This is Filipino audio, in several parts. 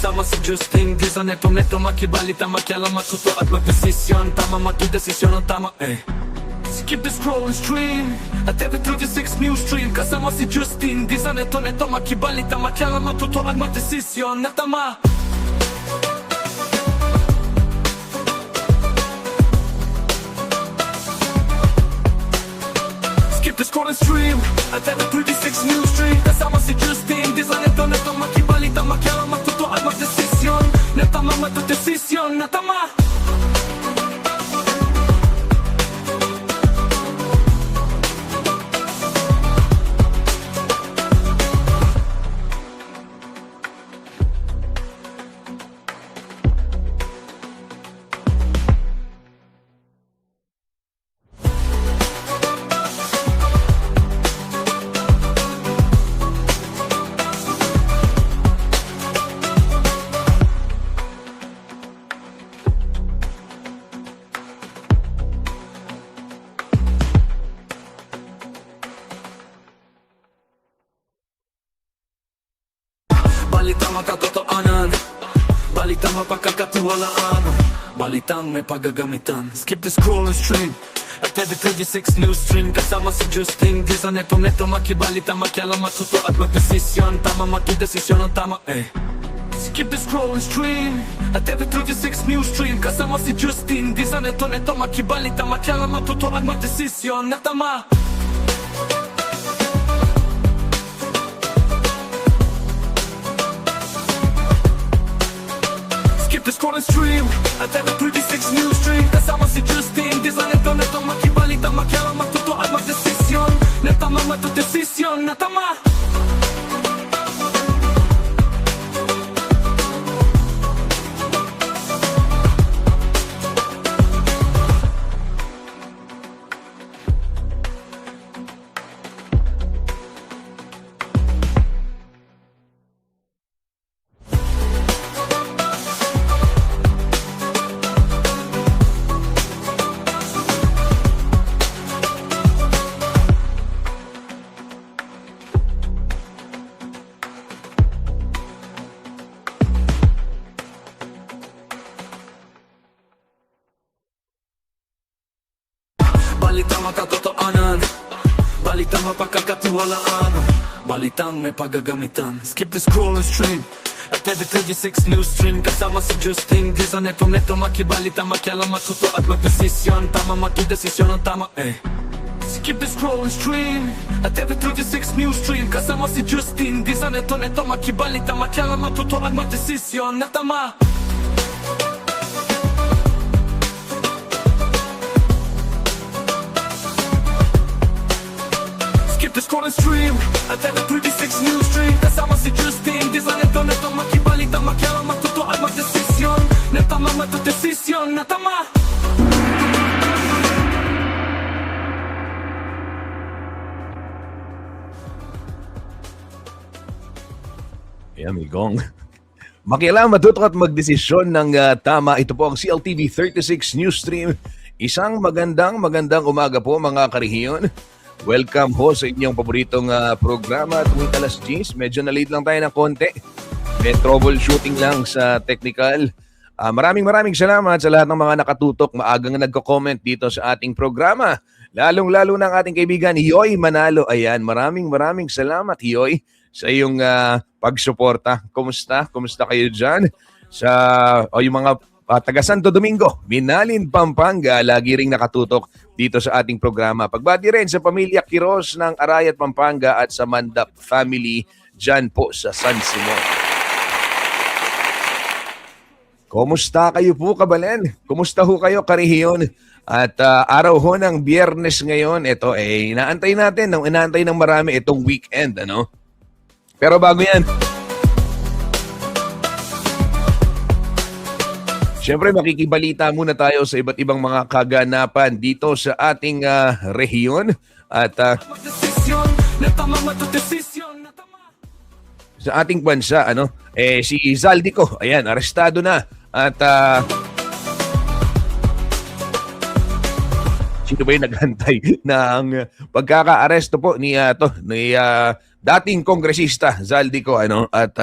kasama si Justin Di sa neto makibalita makialam matuto at magdesisyon Tama magdesisyon ang tama Skip the scroll and stream At every 36 news stream kasama si Justin Di sa neto makibalita makialam matuto at magdesisyon na tama Skip the scroll and stream At every 36 news stream kasama si Justin Di sa neto makibalita makialam matuto at magdesisyon na tama magdesisyon na tama Balitang makatotoanan Balitang mapagkakatiwalaan Balitang may paggagamitan Skip the scroll and stream At every 36 news stream kasama si Justin Di sa neto makibalita makialam matuto at magdesisyon Tama magdesisyon ang tama Skip the scroll and stream At every 36 news stream kasama si Justin Di sa neto makibalita makialam matuto at magdesisyon na tama The scroll and stream At every 36 news stream kasama si Justin Di sa neto makibalita makialam matuto at magdesisyon na tama magdesisyon na tama Balitang makatotoanan Balitang mapagkakatiwalaan Balitang may paggagamitan Skip the scroll and stream At every 36 news stream kasama si Justin Di sa neto makibalita makialam matuto at magdesisyon Tama magdesisyon ang tama Skip the scroll and stream At every 36 news stream kasama si Justin Di sa neto makibalita makialam matuto at magdesisyon na tama The scroll and stream At every 36 news stream kasama si Justin Di sa neto makibalita makialam matuto at magdesisyon na tama magdesisyon na tama Ayan, may gong. Makialam, matuto at magdesisyon ng tama. Ito po ang CLTV 36 News Stream. Isang magandang umaga po mga karehiyon. Welcome ho sa inyong paboritong programa tuwing alas 10. Medyo na-late lang tayo ng konti. May troubleshooting lang sa technical. Maraming salamat sa lahat ng mga nakatutok, maagang nagko-comment dito sa ating programa. Lalong-lalo ng ating kaibigan, Yoy Manalo. Ayan, maraming salamat, Yoy, sa iyong pagsuporta. Kumusta? Kumusta kayo dyan? Yung mga taga Santo Domingo, Minalin, Pampanga, lagi ring nakatutok dito sa ating programa. Pagbati rin sa pamilya Quiros ng Arayat, Pampanga at sa Mandap family dyan po sa San Simon. Kumusta kayo po, kabalen? Kumusta ho kayo, karehiyon? At araw ho ng Biyernes ngayon, ito inaantay ng marami itong weekend, ano? Pero bago yan, siyempre, makikibalita muna tayo sa iba't ibang mga kaganapan dito sa ating rehiyon. At sa ating bansa, si Zaldico, ayan, arestado na. At sino ba yung naghantay ng pagkaka-aresto po ni dating kongresista Zaldico, At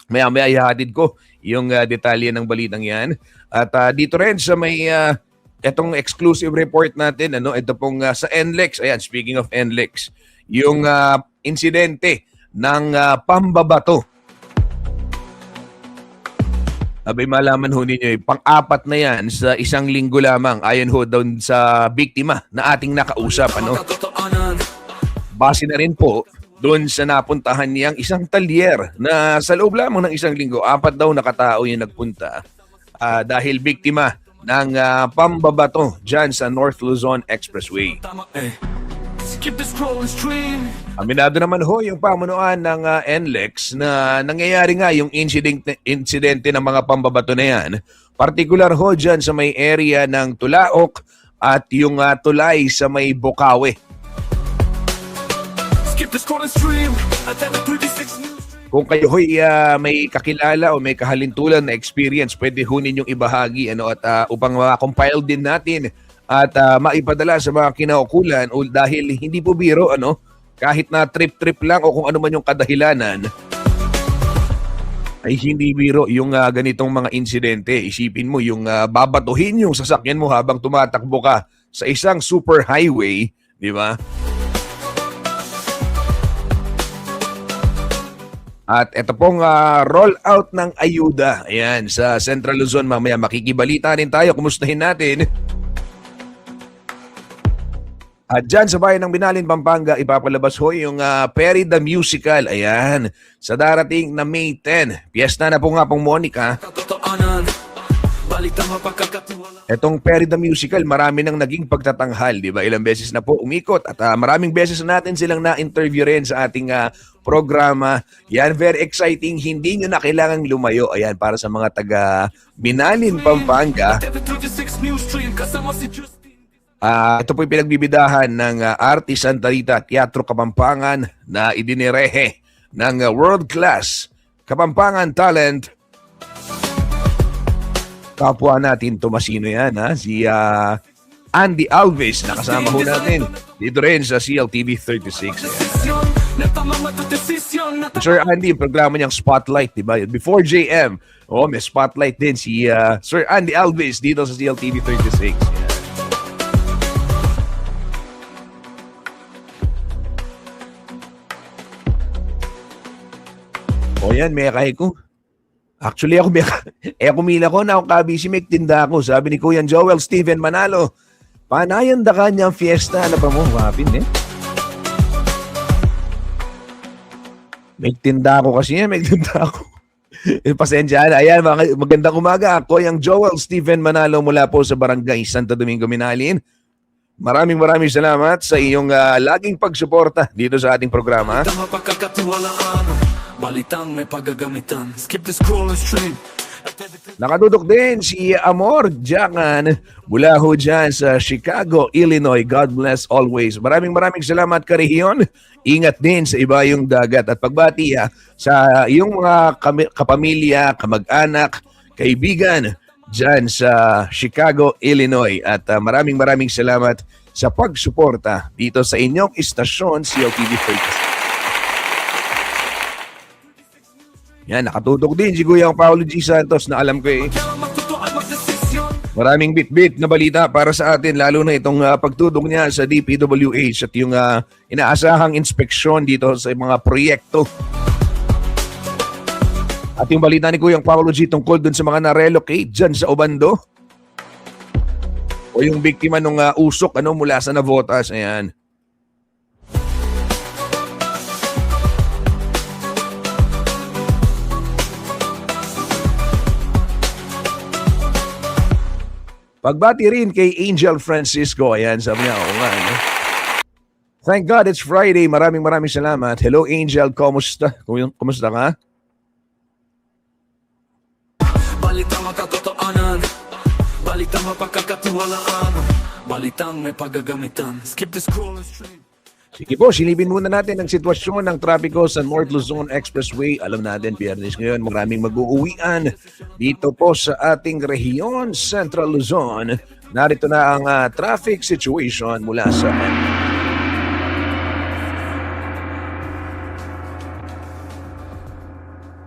Maya-maya ihahatid ko yung detalye ng balitang yan. At dito rin sa may etong exclusive report natin, ito pong sa NLEX. Ayan, speaking of NLEX, yung insidente ng pambabato. Abay, malaman ho ninyo, pang-apat na yan sa isang linggo lamang ayon ho doon sa biktima na ating nakausap. Base na rin po doon sa napuntahan niyang isang talyer na sa loob lamang ng isang linggo, 4 daw na katao yung nagpunta dahil biktima ng pambabato dyan sa North Luzon Expressway. Aminado naman ho yung pamunuan ng NLEX na nangyayari nga yung insidente ng mga pambabato na yan. Partikular ho dyan sa may area ng Tulaok at yung tulay sa may Bocaue. Kung kayo ho'y may kakilala o may kahalintulan na experience, pwede ho ninyong ibahagi at upang ma-compile din natin at maipadala sa mga kinaukulan o dahil hindi po biro kahit na trip-trip lang o kung ano man yung kadahilanan ay hindi biro yung ganitong mga insidente. Isipin mo yung babatuhin yung sasakyan mo habang tumatakbo ka sa isang super highway, di ba? At ito pong roll out ng ayuda. Ayan, sa Central Luzon mamaya makikibalita rin tayo. Kumustahin natin. At dyan sa bayan ng Binalin, Pampanga, ipapalabas ho yung Perry the Musical. Ayan, sa darating na May 10. Piyesta na po nga pong Monica. Etong Perry the Musical, marami nang naging pagtatanghal, di ba? Ilang beses na po umikot at maraming beses na natin silang na-interview rin sa ating programa. Yan, very exciting. Hindi nyo na kailangang lumayo. Ayan, para sa mga taga Binalin, Pampanga. Ito po yung pinagbibidahan ng Artis Santa Rita Teatro Kapampangan na idinirehe ng world-class Kapampangan talent. Kapwa natin Tomasino yan, si Andy Alves, nakasama ho natin dito rin sa CLTV 36. Sir Andy, yung programa niyang Spotlight, diba? Before JM, may Spotlight din si Sir Andy Alves dito sa CLTV 36. O yan, may kay ko. Actually, ako kumila ko na ako kabisi, may tinda ako. Sabi ni Kuya Joel Steven Manalo, panayan da kanyang fiesta. Ano pa mo? Wapin May tinda ako kasi yan, may tinda ako. Pasensya na. Ayan, magandang umaga. Ako yung Joel Steven Manalo mula po sa Barangay Santo Domingo, Binalin. Maraming salamat sa iyong laging pagsuporta dito sa ating programa. Balitang may paggagamitan. Skip the scroll and stream. Nakatutok din si Amor Jacan mula ho dyan sa Chicago, Illinois. God bless always. Maraming salamat karehiyon. Ingat din sa iba yung dagat. At pagbati sa iyong mga kapamilya, kamag-anak, kaibigan dyan sa Chicago, Illinois. At maraming salamat sa pagsuporta dito sa inyong istasyon, CLTV 36. Yan, nakatutok din si Kuya Paulo G. Santos na alam ko maraming bit na balita para sa atin, lalo na itong pagtutok niya sa DPWH at yung inaasahang inspeksyon dito sa mga proyekto. At yung balita ni Kuya Paulo G. tungkol dun sa mga na-relocate dyan sa Obando o yung biktima ng usok mula sa Navotas. Ayan. Pagbati rin kay Angel Francisco. Ayan, sabi niya, Thank God it's Friday. Maraming salamat. Hello, Angel. Kumusta? Kumusta ka? Balitang makatotoanan. Balitang mapagkakatiwalaan. Balitang may paggagamitan. Skip the scroll and stream. Sige po, silipin muna natin ang sitwasyon ng trapiko sa North Luzon Expressway. Alam natin, Biyernes ngayon, maraming mag-uuwian dito po sa ating rehiyon, Central Luzon. Narito na ang traffic situation mula sa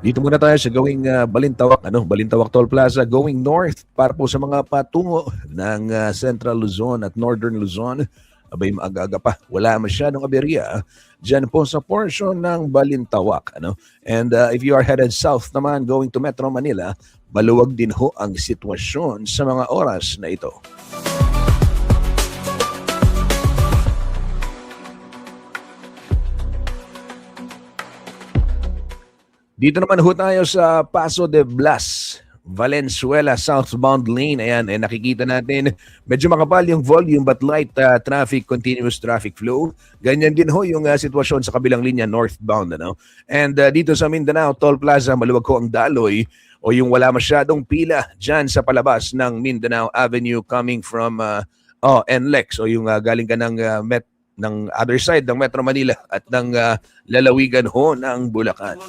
Dito muna tayo sa gawing Balintawak, Balintawak Toll Plaza going north para po sa mga patungo ng Central Luzon at Northern Luzon. Abay, maaga pa. Wala masyadong aberya dyan po sa portion ng Balintawak. And if you are headed south naman going to Metro Manila, maluwag din ho ang sitwasyon sa mga oras na ito. Dito naman ho tayo sa Paso de Blas, Valenzuela southbound lane. Ayan, nakikita natin medyo makapal yung volume but light traffic, continuous traffic flow. Ganyan din ho yung sitwasyon sa kabilang linya northbound. And dito sa Mindanao, Toll Plaza, maluwag ho ang daloy o yung wala masyadong pila dyan sa palabas ng Mindanao Avenue coming from NLEX o yung galing ka ng other side ng Metro Manila at ng lalawigan ho ng Bulacan.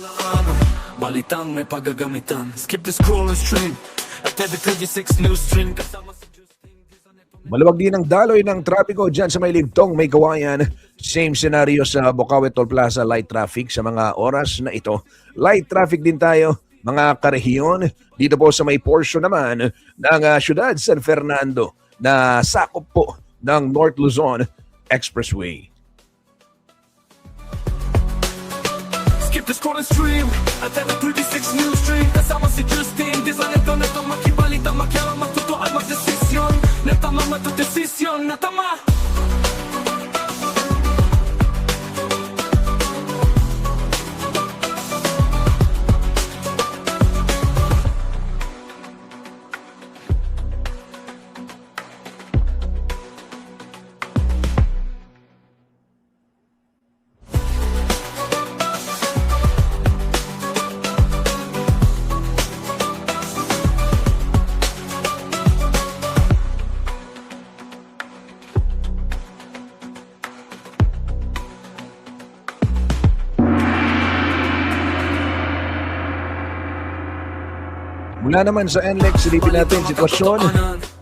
Balitang may pagagamitan. Skip the scroll and stream at every 36 news stream kasama si Justin. Maluwag din ang daloy ng trapiko dyan sa may Ligtong, may Kawayan. Same scenario sa Bocaue Toll Plaza, light traffic sa mga oras na ito. Light traffic din tayo, mga karehiyon. Dito po sa may portion naman ng Ciudad San Fernando na sakop po ng North Luzon Expressway. Skip the scroll and stream at every 36 news stream kasama si Justin. Di sa neto makibalita, makialam, matuto at magdesisyon. Natama matudesisyon, natama. Mula naman sa NLEX, silipin natin sitwasyon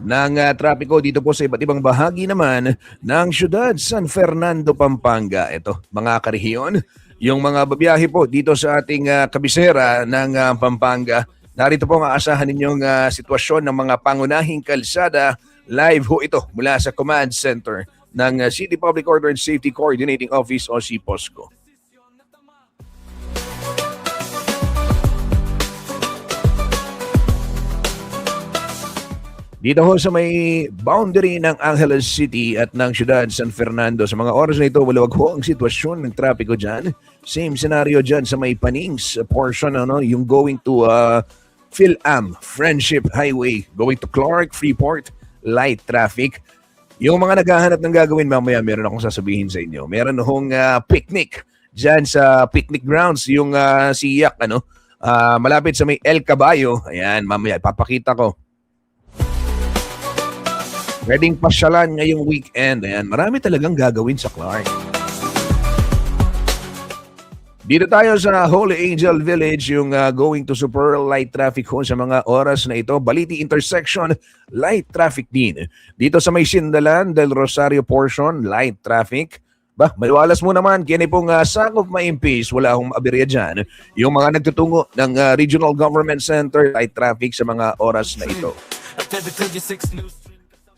ng trapiko dito po sa iba't ibang bahagi naman ng Ciudad San Fernando, Pampanga. Ito, mga karehiyon, yung mga babiyahe po dito sa ating kabisera ng Pampanga. Narito po ang aasahan ninyong sitwasyon ng mga pangunahing kalsada. Live ho ito mula sa Command Center ng City Public Order and Safety Coordinating Office o CPOSCO. Dito ho sa may boundary ng Angeles City at ng Ciudad San Fernando. Sa mga oras na ito, maluwag ho ang sitwasyon ng trapiko dyan. Same scenario dyan sa may Panings portion, yung going to Phil-Am, Friendship Highway, going to Clark, Freeport, light traffic. Yung mga naghahanap ng gagawin mamaya, meron akong sasabihin sa inyo. Meron hong picnic dyan sa picnic grounds, yung siyak, malapit sa may El Caballo. Ayan, mamaya, papakita ko. Pwedeng pasyalan ngayong weekend. Ayan, marami talagang gagawin sa Clark. Dito tayo sa Holy Angel Village, yung going to Super light traffic ho sa mga oras na ito. Baliti intersection, light traffic din. Dito sa may Sindalan del Rosario portion, light traffic. Maliwalas mo naman, kini pong sakop maimpis, wala akong aberya dyan. Yung mga nagtutungo ng Regional Government Center, light traffic sa mga oras na ito.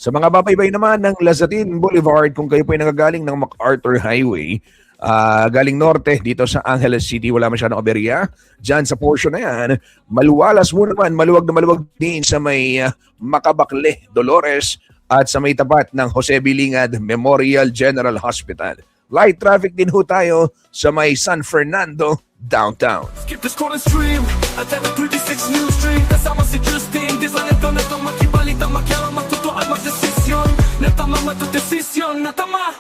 Sa mga babaybay naman ng Lazatin Boulevard, kung kayo po ay nagagaling ng MacArthur Highway, galing norte dito sa Angeles City, wala masyadong aberya. Diyan sa portion na yan, maluwalas mo naman, maluwag na maluwag din sa may Macabacle, Dolores at sa may tapat ng Jose Bilingad Memorial General Hospital. Light traffic din ho tayo sa may San Fernando, downtown. Skip the scroll and stream at every 36 news stream kasama si Justin. Di sa neto makibalita, makialam, matuto at magdesisyon. Natama matudesisyon, natama.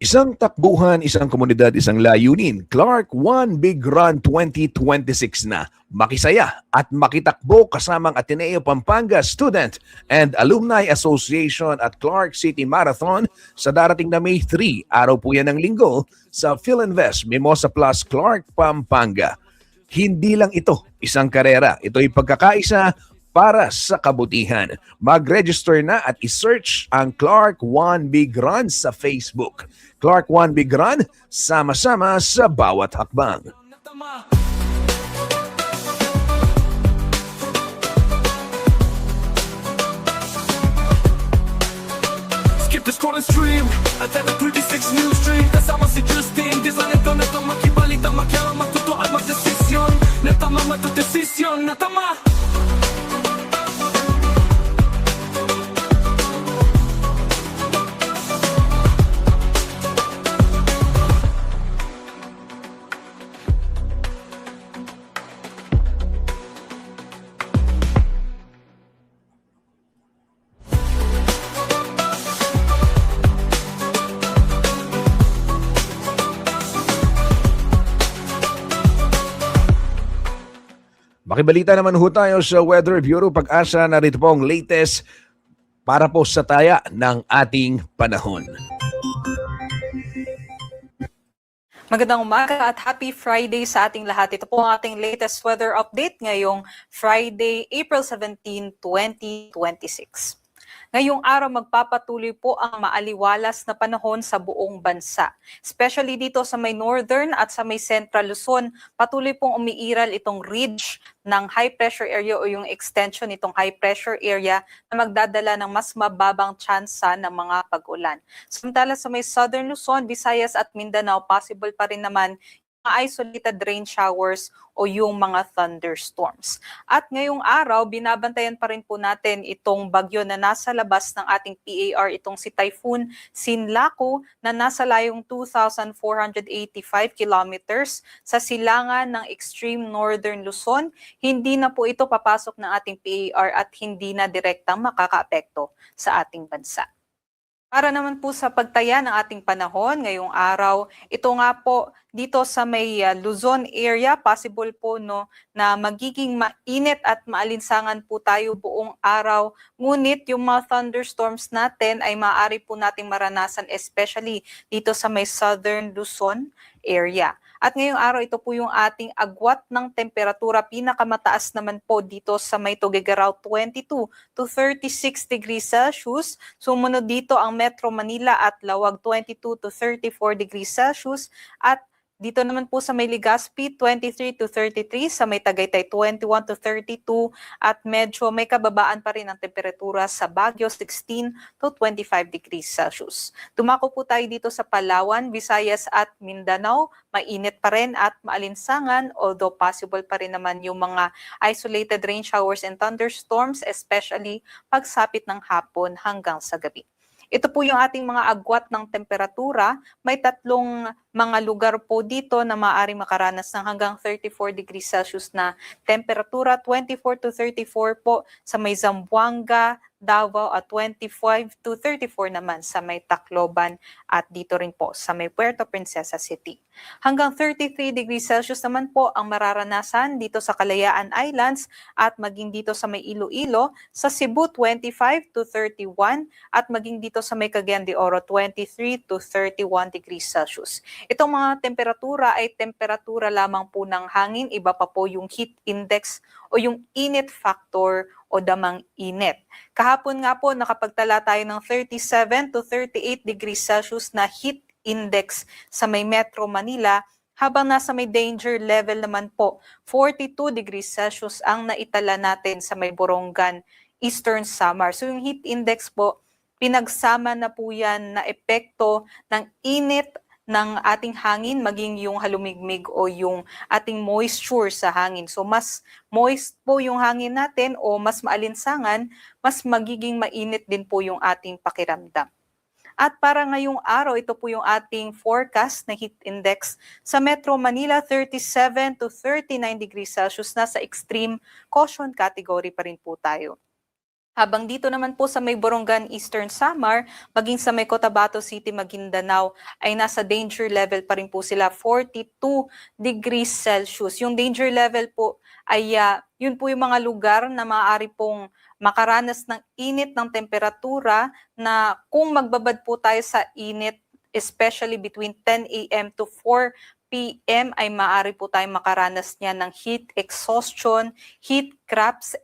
Isang takbuhan, isang komunidad, isang layunin. Clark One Big Run 2026 na. Makisaya at makitakbo kasamang Ateneo Pampanga Student and Alumni Association at Clark City Marathon sa darating na May 3. Araw po yan ng linggo sa PhilInvest Mimosa Plus Clark, Pampanga. Hindi lang ito isang karera. Ito'y pagkakaisa para sa kabutihan. Mag-register na at isearch ang Clark One Big Run sa Facebook. Clark One Big Run, sama-sama sa bawat hakbang. Skip the scroll and stream at the 36 News Stream. Kasama si Justin. Di sa neto makibalita, makialam, matuto at magdesisyon. Natama, matudesisyon, natama. Makibalita naman ho tayo sa Weather Bureau Pag-asa. Narito po ang latest para po sa taya ng ating panahon. Magandang umaga at happy Friday sa ating lahat. Ito po ang ating latest weather update ngayong Friday, April 17, 2026. Ngayong araw magpapatuloy po ang maaliwalas na panahon sa buong bansa. Especially dito sa may northern at sa may central Luzon, patuloy pong umiiral itong ridge ng high pressure area o yung extension nitong high pressure area na magdadala ng mas mababang tsansa ng mga pag-ulan. Samantala sa may southern Luzon, Visayas at Mindanao, possible pa rin naman mga isolated rain showers o yung mga thunderstorms. At ngayong araw, binabantayan pa rin po natin itong bagyo na nasa labas ng ating PAR, itong si Typhoon Sinlaku na nasa layong 2,485 kilometers sa silangan ng extreme northern Luzon. Hindi na po ito papasok ng ating PAR at hindi na direktang makakaapekto sa ating bansa. Para naman po sa pagtaya ng ating panahon ngayong araw, ito nga po dito sa may Luzon area, possible po no na magiging mainit at maalinsangan po tayo buong araw. Ngunit yung mga thunderstorms natin ay maaari po nating maranasan especially dito sa may southern Luzon area. At ngayong araw, ito po yung ating agwat ng temperatura. Pinakamataas naman po dito sa may Tuguegarao, 22 to 36 degrees Celsius. Sumunod dito ang Metro Manila at Lawag, 22 to 34 degrees Celsius. At dito naman po sa may Legazpi, 23 to 33, sa may Tagaytay, 21 to 32, at medyo may kababaan pa rin ang temperatura sa Baguio, 16 to 25 degrees Celsius. Dumako po tayo dito sa Palawan, Visayas at Mindanao, mainit pa rin at maalinsangan, although possible pa rin naman yung mga isolated rain showers and thunderstorms, especially pagsapit ng hapon hanggang sa gabi. Ito po yung ating mga agwat ng temperatura. May tatlong mga lugar po dito na maaaring makaranas ng hanggang 34 degrees Celsius na temperatura. 24 to 34 po sa may Zamboanga, Davao at 25 to 34 naman sa may Tacloban at dito rin po sa may Puerto Princesa City. Hanggang 33 degrees Celsius naman po ang mararanasan dito sa Kalayaan Islands at maging dito sa may Iloilo, sa Cebu 25 to 31 at maging dito sa may Cagayan de Oro 23 to 31 degrees Celsius. Itong mga temperatura ay temperatura lamang po ng hangin, iba pa po yung heat index o yung init factor o damang init. Kahapon nga po nakapagtala tayo ng 37 to 38 degrees Celsius na heat index sa may Metro Manila, habang nasa may danger level naman po 42 degrees Celsius ang naitala natin sa may Borongan, Eastern Samar. So yung heat index po, pinagsama na po yan na epekto ng init ng ating hangin, maging yung halumigmig o yung ating moisture sa hangin. So mas moist po yung hangin natin o mas maalinsangan, mas magiging mainit din po yung ating pakiramdam. At para ngayong araw, ito po yung ating forecast na heat index. Sa Metro Manila, 37 to 39 degrees Celsius, nasa extreme caution category pa rin po tayo. Habang dito naman po sa may Borongan, Eastern Samar, maging sa may Cotabato City, Maguindanao, ay nasa danger level pa rin po sila, 42 degrees Celsius. Yung danger level po ay yun po yung mga lugar na maaari pong makaranas ng init ng temperatura na kung magbabad po tayo sa init, especially between 10 a.m. to 4 p.m. ay maaari po tayong makaranas niya ng heat exhaustion, heat cramps,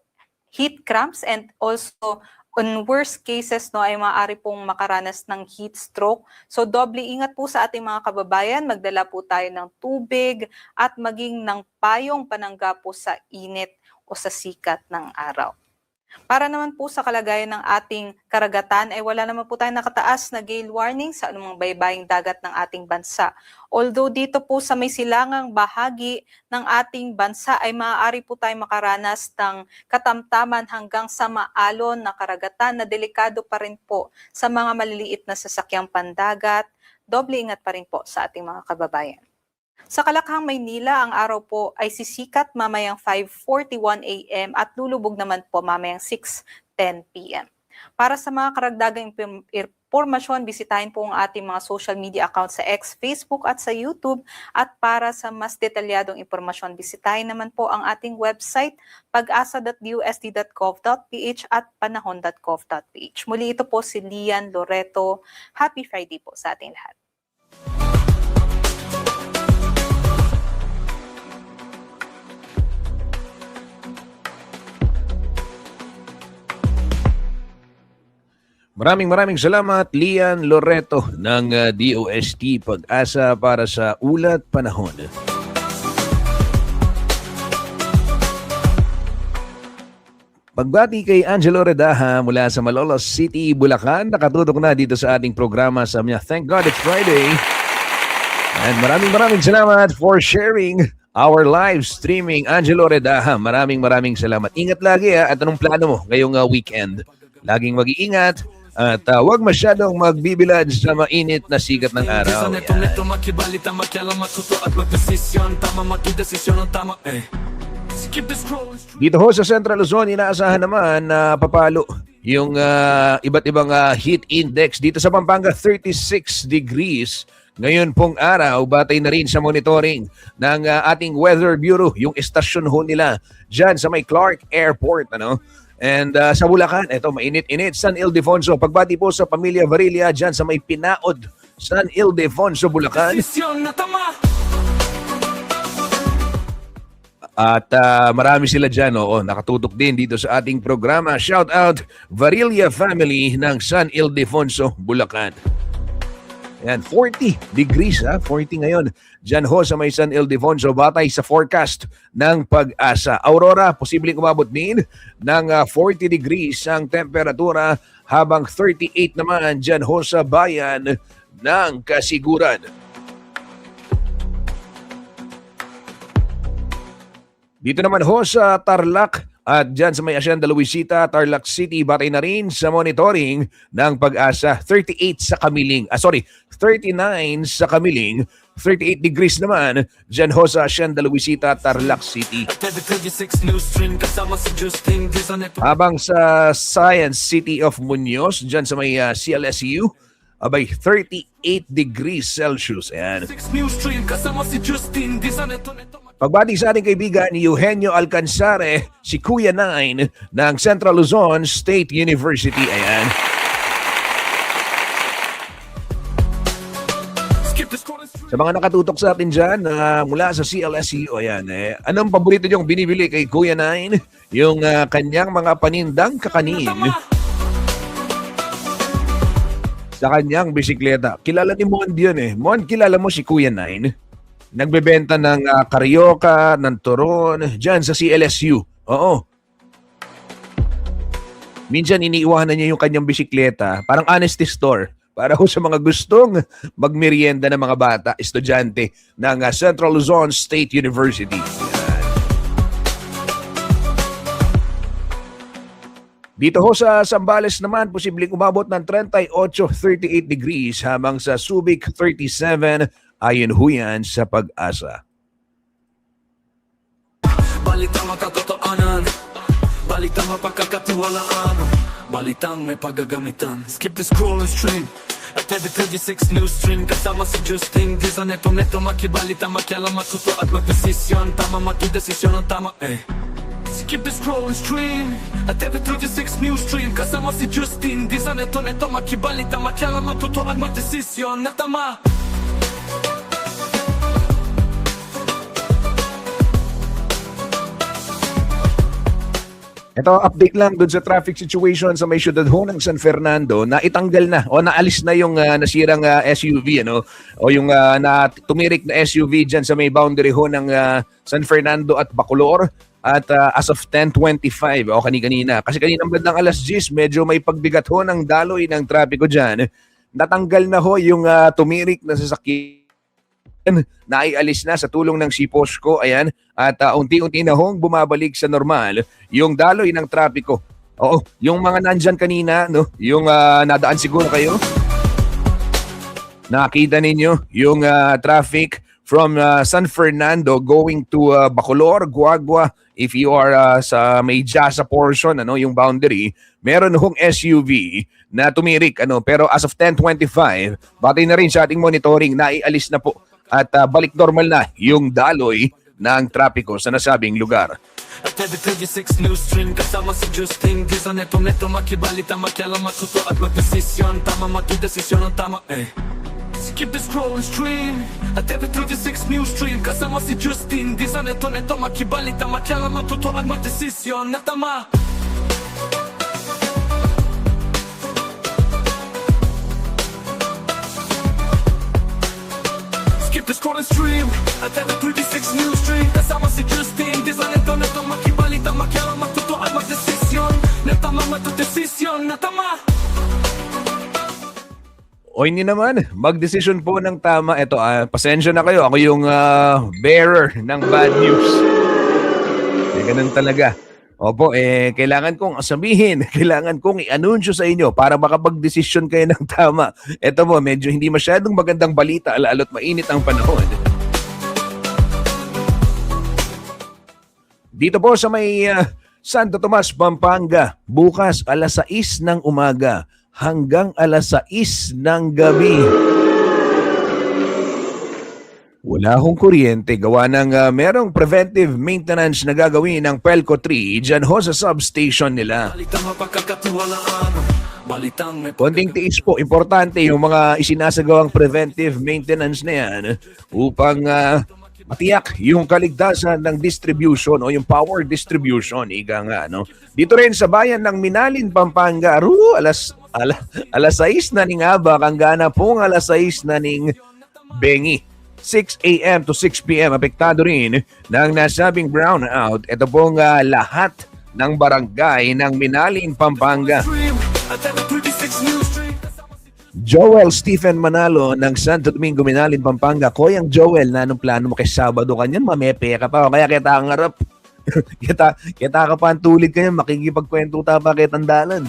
and also on worst cases ay maaari pong makaranas ng heat stroke. So doble ingat po sa ating mga kababayan, magdala po tayo ng tubig at maging ng payong panangga po sa init o sa sikat ng araw. Para naman po sa kalagayan ng ating karagatan ay wala naman po tayong nakataas na gale warning sa anumang baybaying dagat ng ating bansa. Although dito po sa may silangang bahagi ng ating bansa ay maaari po tayong makaranas ng katamtaman hanggang sa maalon na karagatan na delikado pa rin po sa mga maliliit na sasakyang pandagat. Doble ingat pa rin po sa ating mga kababayan. Sa Kalakhang, Maynila, ang araw po ay sisikat mamayang 5:41 a.m. at lulubog naman po mamayang 6:10 p.m. Para sa mga karagdagang impormasyon, bisitahin po ang ating mga social media accounts sa X, Facebook at sa YouTube. At para sa mas detalyadong impormasyon, bisitahin naman po ang ating website pag-asa.dusd.gov.ph at panahon.gov.ph. Muli ito po si Lian Loreto. Happy Friday po sa ating lahat. Maraming salamat, Lian Loreto ng DOST Pag-asa para sa Ulat Panahon. Pagbati kay Angelo Redaha mula sa Malolos City, Bulacan. Nakatutok na dito sa ating programa sa niya. Thank God it's Friday. And maraming salamat for sharing our live streaming. Angelo Redaha, maraming salamat. Ingat lagi at anong plano mo ngayong weekend? Laging mag-iingat. At huwag masyadong magbibilad sa mainit na sikat ng araw. Dito ho sa Central Luzon, inaasahan naman na papalo yung iba't ibang heat index. Dito sa Pampanga, 36 degrees. Ngayon pong araw, batay na rin sa monitoring ng ating Weather Bureau, yung estasyon ho nila dyan sa may Clark Airport. And sa Bulacan, ito mainit-init, San Ildefonso. Pagbati po sa pamilya Varilla dyan sa may Pinaod, San Ildefonso, Bulacan. At marami sila dyan, nakatutok din dito sa ating programa. Shout out Varilla family ng San Ildefonso, Bulacan. Ayan, 40 degrees, 40 ngayon. Diyan ho sa may San Ildefonso, batay sa forecast ng Pag-asa. Aurora, posibleng umabot din ng 40 degrees ang temperatura, habang 38 naman diyan ho sa bayan ng Kasiguran. Dito naman ho sa Tarlac, at dyan sa may Hacienda Luisita, Tarlac City, batay na rin sa monitoring ng Pag-asa. 38 sa Kamiling. 39 sa Kamiling. 38 degrees naman dyan ho sa Hacienda Luisita, Tarlac City. Habang sa Science City of Muñoz, dyan sa may CLSU, abay 38 degrees Celsius. Ayan. Pagbati sa ating kaibigan ni Eugenio Alcanzare, si Kuya Nine ng Central Luzon State University. Ayan. Sa mga nakatutok sa atin dyan mula sa CLSU, ayan, anong paborito niyong binibili kay Kuya Nine? Yung kanyang mga panindang kakanin sa kanyang bisikleta. Kilala ni Mon yun Mon, kilala mo si Kuya Nine? Nagbebenta ng karyoka, ng turon, dyan sa CLSU. Oo. Minsan iniiwanan niya yung kanyang bisikleta, parang honesty store, para ho sa mga gustong magmerienda ng mga bata, estudyante ng Central Luzon State University. Dito ho sa Zambales naman, posibleng umabot ng 38 degrees, habang sa Subic 37, ayon ho yan sa Pag-asa. Balitang mapagkakatiwalaan, balitang may paggagamitan. Skip the scroll and stream at every 36 news stream. Kasama si Justin Di sa neto makibalita, makialam, matuto at magdesisyon. Tama magdesisyon ang tama Skip the scroll and stream at every 36 news stream. Kasama si Justin Di sa neto makibalita, makialam, matuto at magdesisyon na tama. Ito, update lang doon sa traffic situation sa may syudad ho ng San Fernando na itanggal na o naalis na yung nasirang SUV o yung na tumirik na SUV dyan sa may boundary ho ng San Fernando at Bacolor at as of 10:25 o kanina. Kasi kanina bandang alas 10 medyo may pagbigat ho ng daloy ng trapiko dyan. Natanggal na ho yung tumirik na sasakyan. Naialis na sa tulong ng Siposco, ayan, at unti-unti na hong bumabalik sa normal yung daloy ng trapiko. Oo, yung mga nandyan kanina, no, yung nadaan siguro kayo, nakita ninyo yung traffic from San Fernando going to Bacolor, Guagua. If you are sa may Jasa portion, yung boundary, meron hong SUV na tumirik, pero as of 10:25, batay na rin sa ating monitoring, naialis na po at balik normal na yung daloy ng trapiko sa nasabing lugar. At every 36 news stream, kasama si Justin Di sa neto makibalita, makialam, matuto at magdesisyon. Tama magdesisyon ang tama Skip the scroll and stream at every 36 news stream. Kasama si Justin Di sa neto makibalita, makialam, matuto at magdesisyon na tama. Skip the scroll and stream at every 36 news stream. Kasama si Justin Di sa neto makibalita, makialam, matuto at magdesisyon na tama, magdesisyon na tama. O hindi naman, magdesisyon po ng tama. Ito, pasensya na kayo. Ako yung bearer ng bad news. Ganun talaga. Opo, kailangan kong sabihin, kailangan kong i-anunsyo sa inyo para makapag-desisyon kayo ng tama. Ito po, medyo hindi masyadong magandang balita, lalo't mainit ang panahon. Dito po sa may Santo Tomas, Pampanga, bukas alas 6 ng umaga hanggang alas 6 ng gabi. Wala hong kuryente gawa ng merong preventive maintenance na gagawin ng Pelco 3 dyan ho sa substation nila. Balitang mapagkakatiwalaan, balitang may Konting tiis po, importante yung mga isinasagawang preventive maintenance na yan upang matiyak yung kaligtasan ng distribution o yung power distribution, ika nga, no? Dito rin sa bayan ng Minalin, Pampanga, alas 6 na ning abak, hanggang na pong alas 6 na ning bengi. 6 a.m. to 6 p.m. apektado rin ng nasabing brownout. Ito pong lahat ng barangay ng Minalin, Pampanga. stream at every 36 news stream. Joel Stephen Manalo ng Santo Domingo, Minalin, Pampanga. Koyang Joel, na anong plano mo kay Sabado kanyan? Mamepe ka pa. Kaya kita ang harap. kita ka pa ang tulid kanyan. Makikipagkwento ta pa kitang dalan.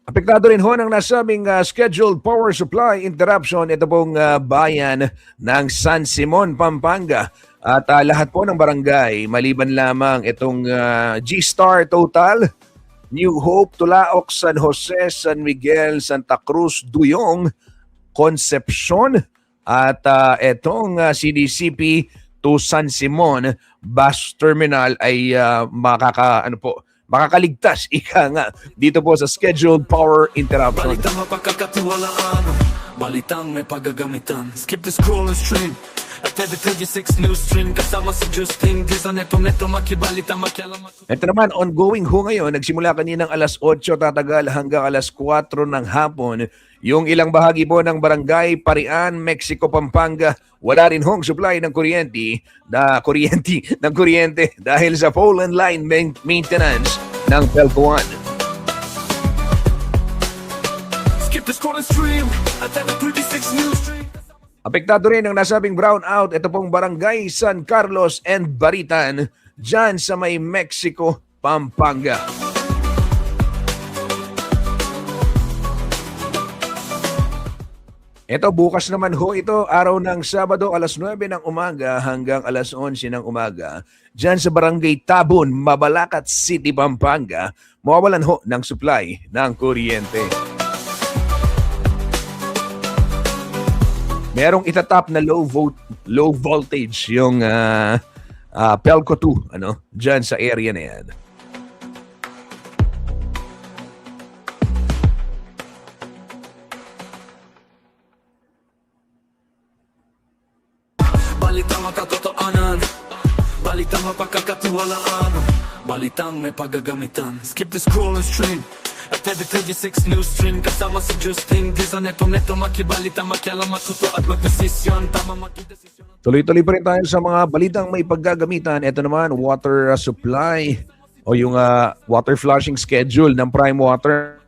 Apektado rin ho ng nasabing scheduled power supply interruption. Ito pong bayan ng San Simon, Pampanga. At lahat po ng barangay, maliban lamang itong G-Star Total, New Hope, Tulaok, San Jose, San Miguel, Santa Cruz, Duyong, Concepcion, at itong CDCP to San Simon Bus Terminal ay makakaligtas, ika nga, dito po sa scheduled power interruption. Balitang mapagkakatiwalaan, balitang may paggagamitan. Skip the scroll and stream at every 36 news stream. Kasama si Justin Di sa neto makibalita, makialam, matuto. Ito naman, ongoing ho ngayon, nagsimula kaninang alas 8, tatagal hanggang alas 4 ng hapon. Yung ilang bahagi po ng barangay Parian, Mexico, Pampanga, wala rin hong supply ng kuryente dahil sa pole and line maintenance ng Pelco 1. Skip the scroll and stream at every 36 news stream. Apektado rin ang nasabing brownout. Ito pong barangay San Carlos and Baritan, dyan sa may Mexico, Pampanga. Ito, bukas naman ho ito, araw ng Sabado, alas 9 ng umaga hanggang alas 11 ng umaga. Diyan sa Barangay Tabon, Mabalacat City, Pampanga, mawawalan ho ng supply ng kuryente. Merong itatap na low voltage yung Pelco 2, diyan sa area na yan. Balitang makatotohanan, balitang mapagkakatiwalaan, balitang may paggagamitan. Skip the scroll and stream at TV36 News Stream. Kasama si Justin Dizon, neto makibalita, makialam, matuto at magdesisyon. Tama magdesisyon. Tuloy-tuloy pa rin tayo sa mga balitang may paggagamitan. Ito naman, water supply o yung water flushing schedule ng Prime Water.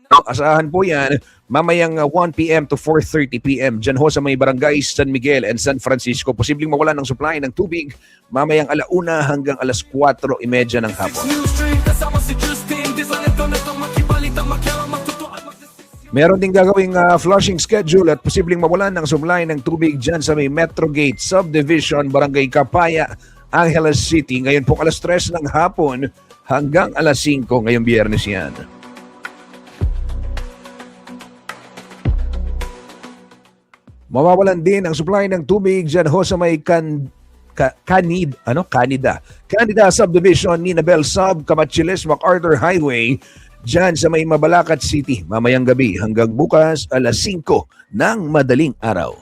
Asahan po yan mamayang 1 p.m. to 4:30 p.m. Diyan ho sa may barangay San Miguel and San Francisco. Posibleng mawalan ng supply ng tubig mamayang 1:00 hanggang 4:30 ng hapon. Meron ding gagawing flushing schedule at posibleng mawalan ng supply ng tubig dyan sa may Metro Gate Subdivision, Barangay Kapaya, Angeles City. Ngayon po 3:00 ng hapon hanggang 5:00 ngayong Biyernes yan. Mawawalan din ang supply ng tubig dyan ho sa may Canida Subdivision, Ninabel Sub, Camachiles, MacArthur Highway, dyan sa may Mabalacat City, mamayang gabi hanggang bukas 5:00 ng madaling araw.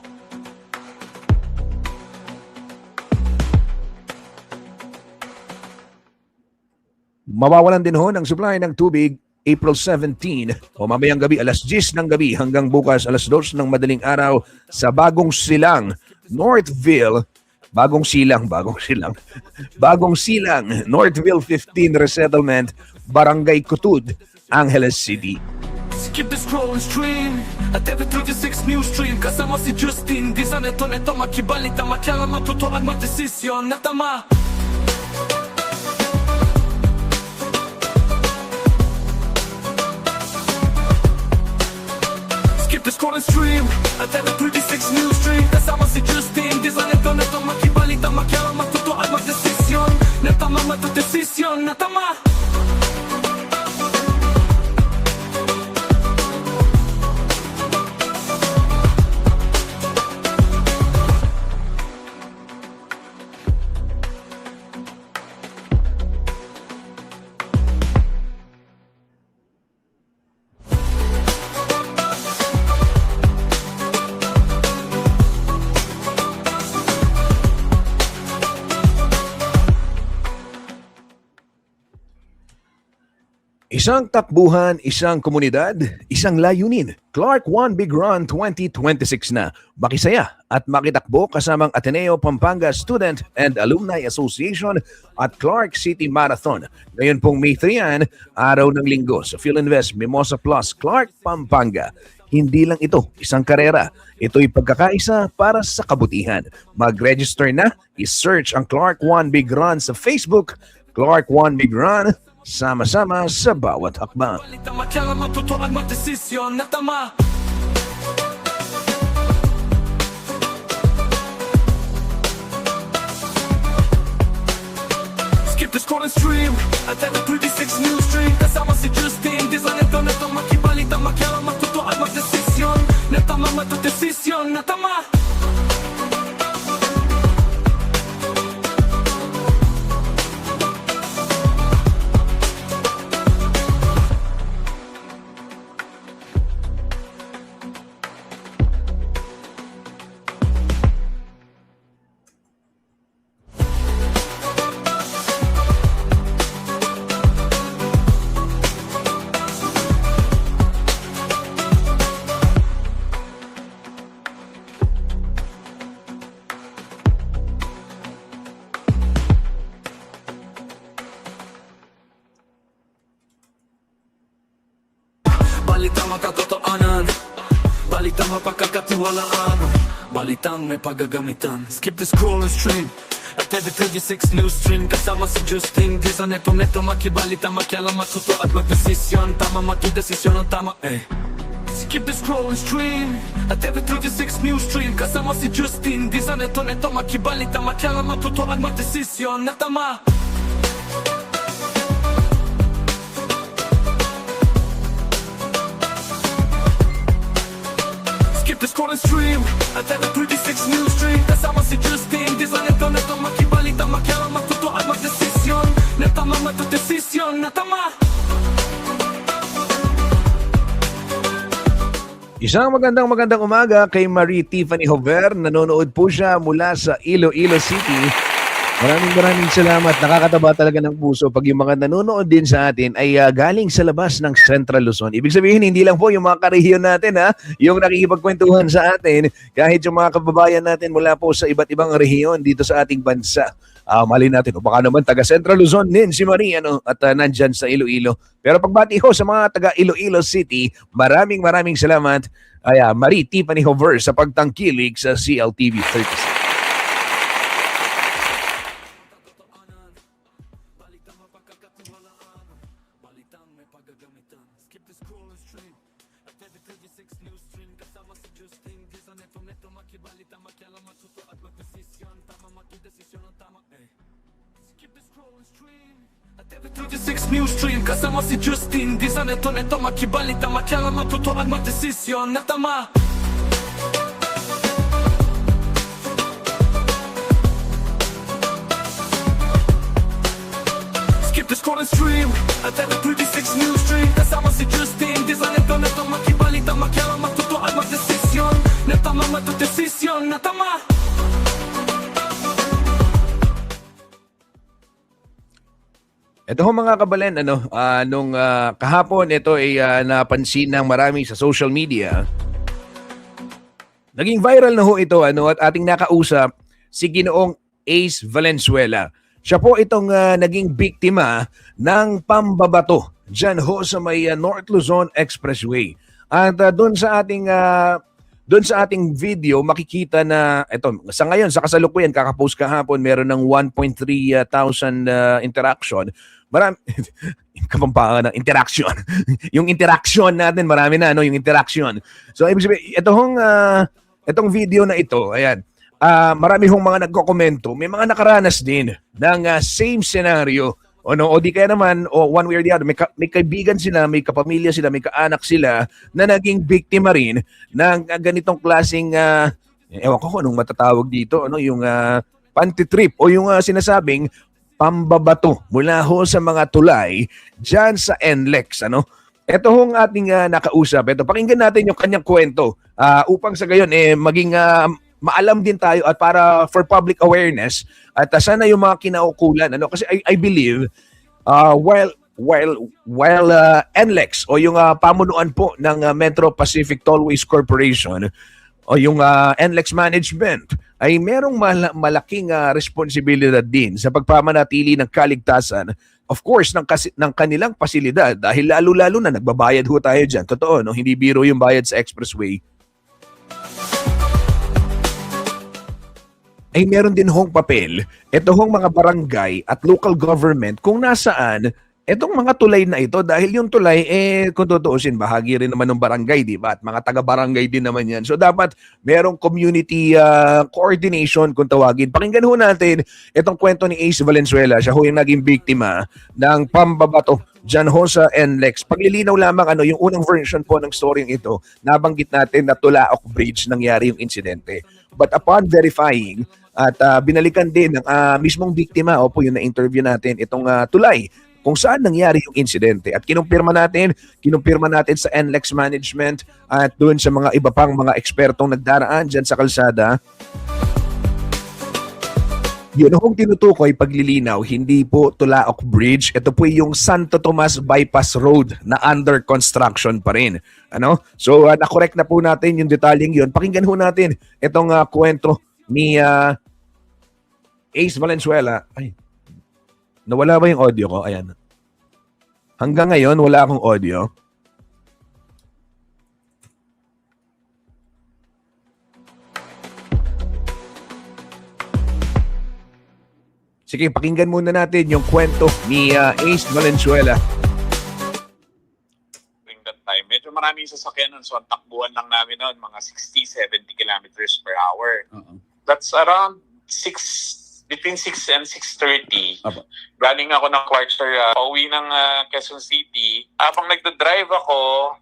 Mawawalan din ho ng supply ng tubig April 17 o mamayang gabi 10:00 ng gabi hanggang bukas 2:00 ng madaling araw sa Bagong Silang, Northville, Northville 15 Resettlement, Barangay Kutud, Angeles City. Skip the scroll and stream at TV36 News Stream. Kasama si Justin Dizon, neto makibalita, makialam, matuto at magdesisyon na tama. The scroll and stream at TV36 News Stream. Kasama si Justin Dizon, neto makibalita, makialam, matuto at magdesisyon na tama, matudesisyon na tama. Isang takbuhan, isang komunidad, isang layunin. Clark One Big Run 2026 na. Makisaya at makitakbo kasamang Ateneo Pampanga Student and Alumni Association at Clark City Marathon. Ngayon pong May 3 yan, araw ng linggo sa PhilInvest Mimosa Plus, Clark, Pampanga. Hindi lang ito isang karera. Ito'y pagkakaisa para sa kabutihan. Mag-register na, i-search ang Clark One Big Run sa Facebook. Clark One Big Run, sama-sama sa bawat hakbang. Balita, makialam, matuto at magdesisyon na tama. Skip the scroll and stream at TV36 News Stream. Kasama si Justin Dizon, neto makibalita, makialam, matuto at magdesisyon na tama, matudesisyon na tama. Balitang makatotohanan, balitang mapagkakatiwalaan, balitang may paggagamitan. Skip the scroll and stream at TV36 News Stream. Kasama si Justin Dizon, neto makibalita, makialam, matuto at magdesisyon. Tama, matudesisyon ang tama, Skip the scrolling stream at every 36 news stream. Kasama si Justin, di sa neto makibalita, makialam, matutuan, magdesisyon na tama. Skip the scrolling stream at every 36 news stream. Kasama si Justin, di sa neto makibalita, makialam, matutuan, magdesisyon na tama, magdesisyon na tama. Isang magandang umaga kay Marie Tiffany Hover. Nanonood po siya mula sa Iloilo City. Maraming salamat. Nakakataba talaga ng puso pag yung mga nanonood din sa atin ay galing sa labas ng Central Luzon. Ibig sabihin, hindi lang po yung mga karehiyon natin, yung nakikipagkwentuhan sa atin, kahit yung mga kababayan natin mula po sa iba't ibang rehiyon dito sa ating bansa. Mali natin, o baka naman taga Central Luzon din si Marie at nandyan sa Iloilo. Pero pagbati ho sa mga taga Iloilo City, maraming salamat Marie Tiffany Hover sa pagtangkilik sa CLTV 36. Balitang may paggagamitan. Skip the scrolling stream at every 36 news stream. Kasama si Justin, di sa neto makibalita, makialam, matuto at magdesisyon. Tama, magdesisyon ang tama. Skip the scrolling stream at every 36 news stream. Kasama si Justin, di sa neto makibalita, makialam, matuto at magdesisyon na tama. Skip the scrolling stream at every 36 news stream. Kasama si Justin, di sa neto makibalita, makialam, matuto at magdesisyon na tama, magdesisyon na tama. Ito ho mga kabalen, nung kahapon ito ay napansin ng marami sa social media. Naging viral na ho ito at ating nakausap si Ginoong Ace Valenzuela. Siya po itong naging biktima ng pambabato dyan ho sa may North Luzon Expressway. At doon sa ating video makikita na ito sa ngayon sa kasalukuyan kakapost kahapon meron ng 1.3 thousand interaction. Marami kapampangan ng interaction. Yung interaction natin marami na yung interaction. So ibig sabihin itong video na ito, ayan. Marami hong mga nagko-komento, may mga nakaranas din ng same scenario o di kaya naman one way or the other may kaibigan sila, may kapamilya sila, may kaanak sila na naging biktima rin ng ganitong klaseng ewan ko kung anong matatawag dito yung panty-trip o yung sinasabing pambabato mula ho sa mga tulay dyan sa NLEX. Ito hong ating nakausap. Ito, pakinggan natin yung kanyang kwento upang sa gayon maging maalam din tayo at para for public awareness at sana yung mga kinaukulan kasi I believe while NLEX o yung pamunuan po ng Metro Pacific Tollways Corporation o yung NLEX management ay merong malaking responsibilidad din sa pagpamanatili ng kaligtasan, of course, ng kanilang pasilidad dahil lalo-lalo na nagbabayad ho tayo dyan. Totoo, hindi biro yung bayad sa expressway. Ay meron din hong papel, ito hong mga barangay at local government kung nasaan etong mga tulay na ito dahil yung tulay kung tutuusin bahagi rin naman ng barangay, di ba? At mga taga-barangay din naman yan. So dapat merong community coordination kung tawagin. Pakinggan ho natin itong kwento ni Ace Valenzuela. Siya ho yung naging biktima ng pambabato dyan ho sa NLEX. Paglilinaw lamang yung unang version po ng story ito, nabanggit natin na Tulaok Bridge nangyari yung insidente. But upon verifying at binalikan din ng mismong biktima o po yung na-interview natin itong tulay kung saan nangyari yung insidente at kinumpirma natin sa NLEX management at doon sa mga iba pang mga ekspertong nagdaraan dyan sa kalsada. Yun kung tinutukoy paglilinaw, hindi po Tulaok Bridge, ito po yung Santo Tomas Bypass Road na under construction pa rin. So na-correct na po natin yung detalyeng yun. Pakinggan ho natin itong kwento ni Ace Valenzuela. Ay, nawala ba yung audio ko? Ayan. Hanggang ngayon, wala akong audio. Sige, pakinggan muna natin yung kwento ni Ace Valenzuela. During that time, medyo maraming sasakyan nun. So ang takbuhan lang namin noon, mga 60-70 kilometers per hour. That's around between 6 and 6:30. Galing ako ng Clarkstar, pauwi ng Quezon City. Habang nagdadrive ako,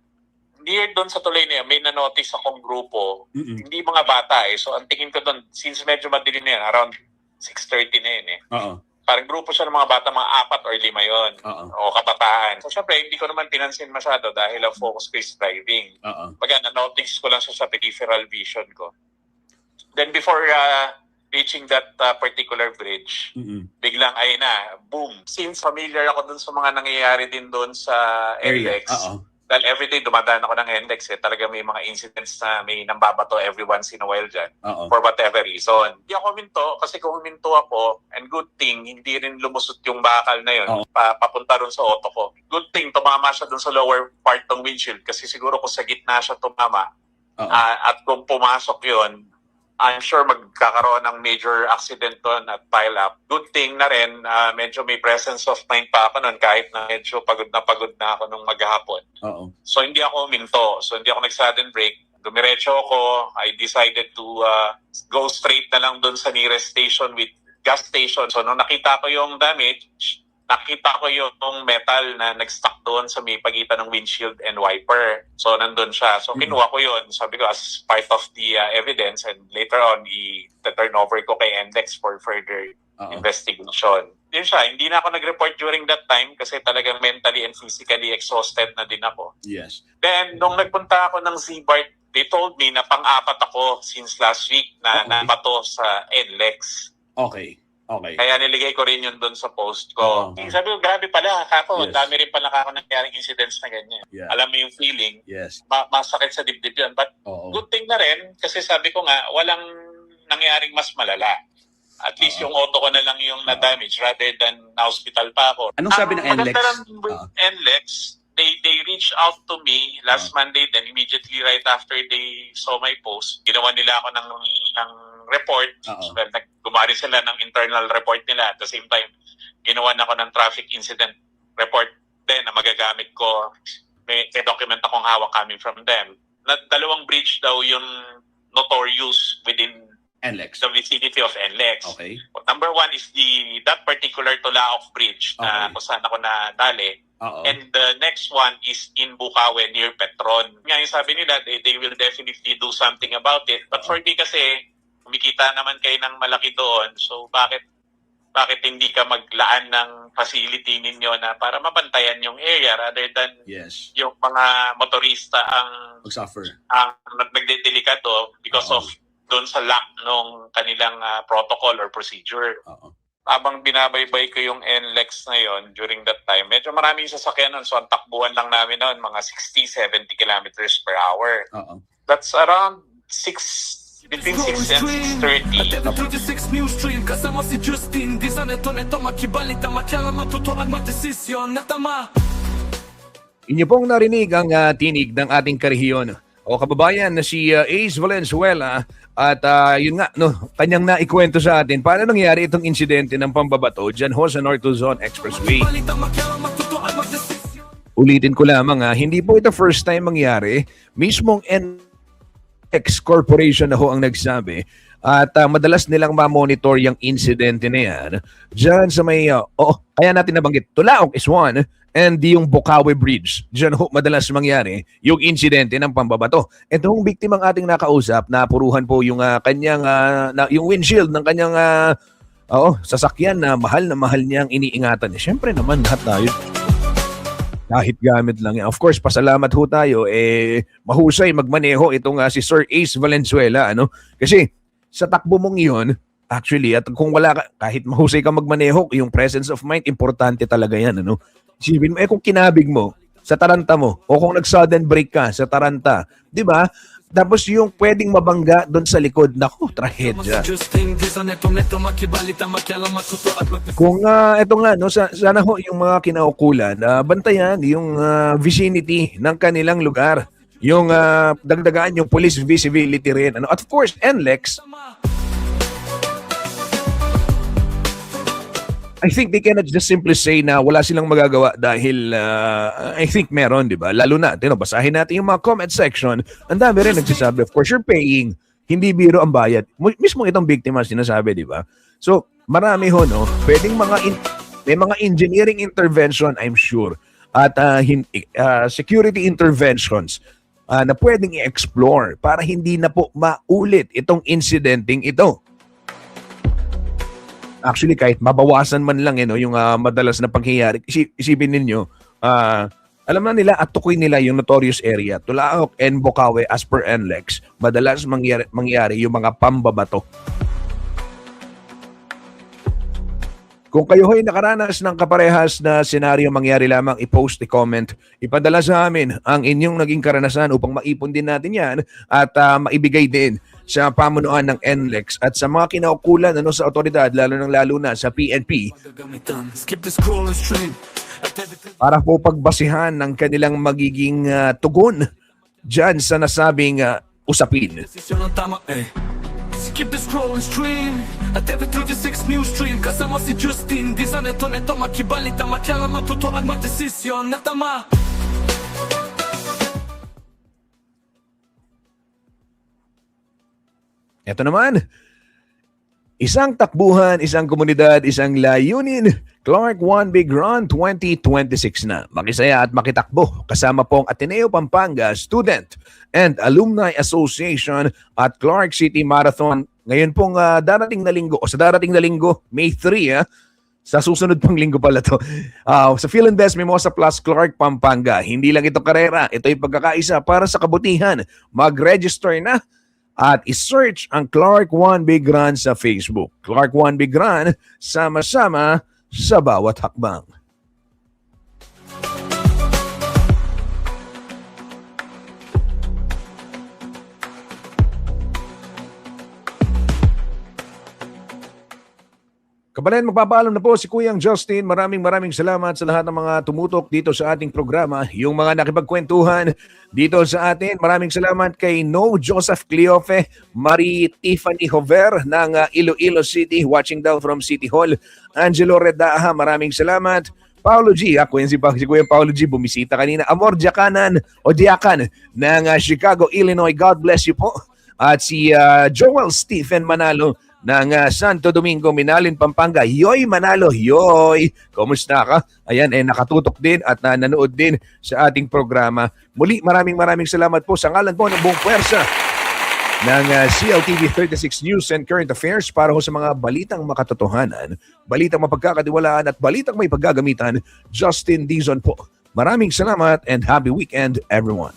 near doon sa tulay na yan, may na-notice akong grupo. Hindi mga bata eh. So ang tingin ko doon, since medyo madilim na yan, around 6:30 na yun eh. Parang grupo siya ng mga bata, mga 4 or 5 yun. O kabataan. So syempre, hindi ko naman pinansin masyado dahil ang focus ko is driving. Pagka na-notice ko lang siya sa peripheral vision ko. Then before reaching that particular bridge, biglang ay na, boom. Since familiar ako dun sa mga nangyayari din dun sa NLEX, dahil everyday dumadaan ako ng NLEX, talaga may mga incidents na may nambabato every once in a while dyan, for whatever reason. Hindi ako huminto, kasi kung huminto ako, and good thing, hindi rin lumusot yung bakal na yun, papunta rin sa auto ko. Good thing, tumama siya dun sa lower part ng windshield, kasi siguro kung sa gitna siya tumama, at kung pumasok yun, I'm sure magkakaroon ng major accident doon at pile up. Good thing na rin, medyo may presence of mind pa ako noon kahit na medyo pagod na ako nung maghapon. So hindi ako huminto. So hindi ako nag-sudden brake. Dumiretso ako. I decided to go straight na lang doon sa nearest station with gas station. So nung nakita ko yung damage, nakita ko yung metal na nag-stuck doon sa may pagitan ng windshield and wiper. So, nandun siya. So, kinuha ko yun. Sabi ko, as part of the evidence, and later on, i-turn over ko kay NLEX for further investigation. Yun siya. Hindi na ako nag-report during that time kasi talagang mentally and physically exhausted na din ako. Yes. Then, nung nagpunta ako ng ZBART, they told me na pang-apat ako since last week na nabato sa NLEX. Okay. Kaya niligay ko rin yun doon sa post ko. Sabi ko, grabe pala, kako. Yes. Dami rin pala kako nangyaring incidents na ganyan. Yeah. Alam mo yung feeling, Yes. masakit sa dibdib yun. But good thing na rin, kasi sabi ko nga, walang nangyaring mas malala. At least yung auto ko na lang yung na-damage rather than na-hospital pa ako. Anong sabi ng NLEX? Maganda ng NLEX, they reached out to me last Monday, then immediately right after they saw my post, ginawa nila ako ng report. Well, gumari sila ng internal report nila. At the same time, ginawa na ako ng traffic incident report din na magagamit ko. May document akong hawak coming from them. Dalawang bridge daw yung notorious within NLEX. the vicinity of NLEX. Okay. Number one is that particular Tulaok Bridge na kung saan ako nadali. And the next one is in Bukawe near Petron. Ngayon sabi nila, they will definitely do something about it. But for me kasi, kumikita naman kayo ng malaki doon. So bakit hindi ka maglaan ng facility ninyo na para mabantayan yung area rather than yung mga motorista ang nagdedelikado because of doon sa lack ng kanilang protocol or procedure. Habang binabaybay ko yung NLEX na yon during that time, medyo maraming sasakyan nun. So ang takbuhan lang namin noon, mga 60-70 kilometers per hour. That's around between 6 and 6:30. At 36 News Stream, kasama si Justin. Di sa neto makibalita, matyala matutuan magdesisyon na tama. Inyo pong narinig ang tinig ng ating karehiyon o kababayan na si Ace Valenzuela at yun nga, kanyang naikwento sa atin paano nangyari itong insidente ng pambabato dyan ho sa North Luzon Expressway. Ulitin ko lamang hindi po ito first time mangyari. Mismong NLEX Corporation na ho ang nagsabi at madalas nilang ma-monitor yung insidente na yan dyan sa may, kaya natin nabanggit, Tulaok is one and yung Bukawe Bridge. Dyan ho madalas mangyari yung insidente ng pambabato. Ito hong biktimang ating nakausap, napuruhan po yung kanyang, yung windshield ng kanyang sasakyan na mahal niyang iniingatan. Siyempre naman lahat tayo. Kahit gamit lang yan. Of course, pasalamat ho tayo. Mahusay magmaneho itong si Sir Ace Valenzuela. Kasi sa takbo mong yun, actually, at kung wala ka, kahit mahusay ka magmaneho, yung presence of mind, importante talaga yan. Isipin mo, kung kinabig mo sa taranta mo, o kung nag-sudden break ka sa taranta, di ba? Tapos yung pwedeng mabangga doon sa likod, naku, trahedya. Kung ito nga, sana ho yung mga kinaukulan, bantayan yung vicinity ng kanilang lugar. Yung dagdagaan yung police visibility rin. At of course, NLEX, I think they cannot just simply say na wala silang magagawa dahil I think meron, di ba? Lalo na, basahin natin yung mga comment section. Ang dami rin nagsasabi, of course, you're paying. Hindi biro ang bayad. Mismo itong biktima sinasabi, di ba? So, marami ho, no? Pwedeng may mga engineering intervention, I'm sure. At security interventions na pwedeng i-explore para hindi na po maulit itong incidenting ito. Actually, kahit mabawasan man lang yung madalas na pangyayari, isipin ninyo, alam na nila at tukoy nila yung notorious area, Tulaok and Bocaue as per NLEX, madalas mangyari yung mga pambabato. Kung kayo ay nakaranas ng kaparehas na senaryo mangyari lamang, i-post, i-comment, ipadala sa amin ang inyong naging karanasan upang maipon din natin yan at maibigay din sa pamunuan ng NLEX at sa mga kinaukulan sa otoridad, lalo na sa PNP, Skip the scroll and stream. para po pagbasihan ng kanilang magiging tugon dyan sa nasabing usapin. Desisyon ang tama, eh. Skip the scroll and stream. At TV36 News Stream. Kasama si Justin. Di sa neto makibalita, matyala matutuan magdesisyon na tama. Ito naman, isang takbuhan, isang komunidad, isang layunin. Clark One Big Run 2026 na. Makisaya at makitakbo kasama pong Ateneo Pampanga Student and Alumni Association at Clark City Marathon. Ngayon pong darating na linggo, o sa darating na linggo, May 3, sa susunod pang linggo pala to. Sa Philinvest Mimosa Plus Clark, Pampanga. Hindi lang ito karera, ito ay pagkakaisa para sa kabutihan. Mag-register na at isearch ang Clark One Big Run sa Facebook. Clark One Big Run, sama-sama sa bawat hakbang. Kabalan, magpapaalam na po si Kuyang Justin. Maraming salamat sa lahat ng mga tumutok dito sa ating programa. Yung mga nakipagkwentuhan dito sa atin. Maraming salamat kay No Joseph Cleofe, Marie Tiffany Hover ng Iloilo City, watching down from City Hall. Angelo Redaha, maraming salamat. Paulo G, ako si Kuya Paulo G, bumisita kanina. Amor Diacanan o Diacan ng Chicago, Illinois. God bless you po. At si Joel Stephen Manalo ng Santo Domingo, Minalin, Pampanga. Yoy Manalo, yoy! Kumusta ka? Ayan, nakatutok din at nanood din sa ating programa. Muli, maraming salamat po sa ngalan po ng buong puwersa ng CLTV 36 News and Current Affairs para ho sa mga balitang makatotohanan, balitang mapagkakatiwalaan at balitang may paggagamitan. Justin Dizon po. Maraming salamat and happy weekend, everyone.